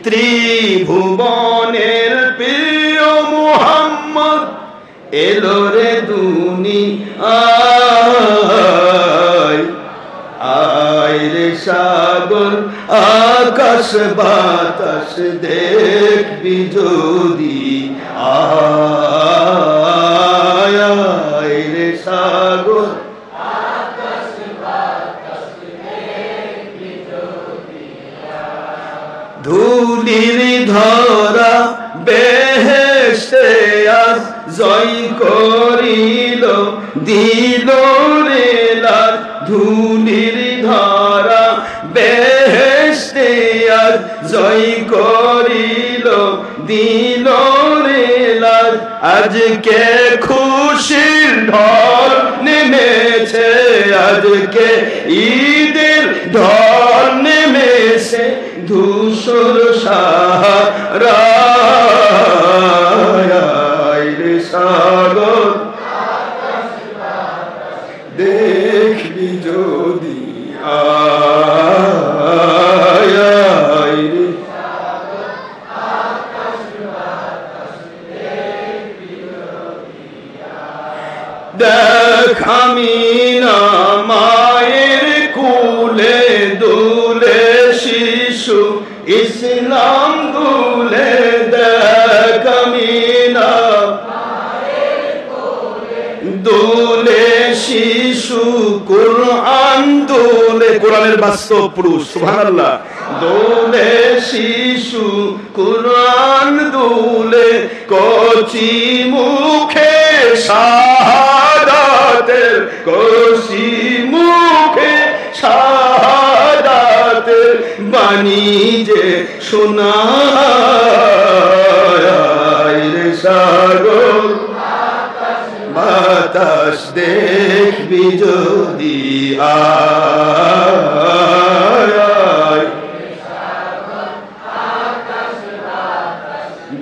ত্রিভুবনের প্রিয় মুহাম্মদ এলো রে দুনিয়ায়। আয় রে সাগর আকাশ বাতাস দেখবি যদি, আয় আয় রে সাগর আকাশ বাতাস দেখবি যদি। ধুলির ধরা বেহেশতে আজ জয় করিল দিল রে লাল। ধুলির ধরা বেহেশতে আজ জয় করিল দিল রে লাল। আজকে খুশির ঢল নেমেছে, আজকে ঈদের ঢল নেমেছে ধূসর সাহারায় রে সাগর দেখবি যদি, আয় আয় রে দেখ আমিনা মায়ের কুলে দুলে শিশু ইসলাম দুলে। দেখ আমিনা দুলে শিশু কুরআন দুলে, কোরআনের বাস্তব পুরুষ সুবহানাল্লাহ। দুলে শিশু কুরআন দুলে, কচি মুখে শাহাদাতের, কচি মুখে শাহাদাতের বাণী যে শোনায় রে সাগর বাতাস দেখবি যদি, আয় আয়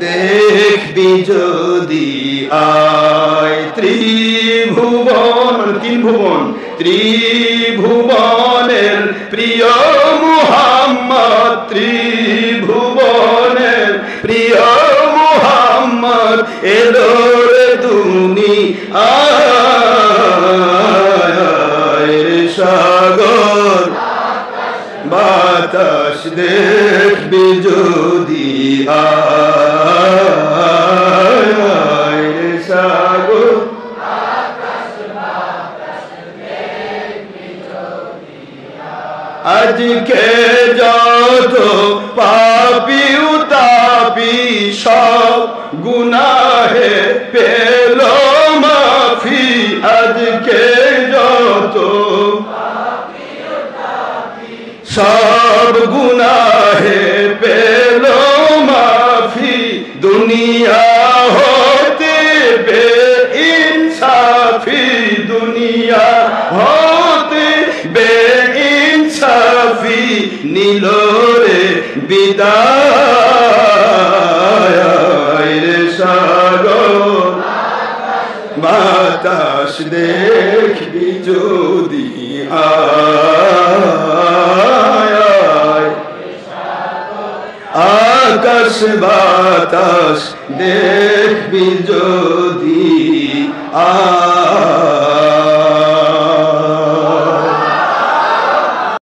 দেখবি যদি, আয়। ত্রিভুবন তিন ভুবন, ত্রিভুবনের প্রিয় মুহাম্মদ, ত্রিভুবনের প্রিয় মুহাম্মদ এলো রে দুনিয়ায় রে সাগর বাতাস দেখবি যদি, আয় আয় রে সাগর আজকে যত পাপী উতাপি সব গুনাহে পেল মাফি। আজকে যত সব গুনাহে পেল মাফি। দুনিয়া হতে বেইনসাফি, দুনিয়া হতে বেইনসাফি নিল রে বিদায় রে সাগর বাতাস দেখবি যদি, আয় আয় আকাশ বাতাস দেখবি যদি, আয়।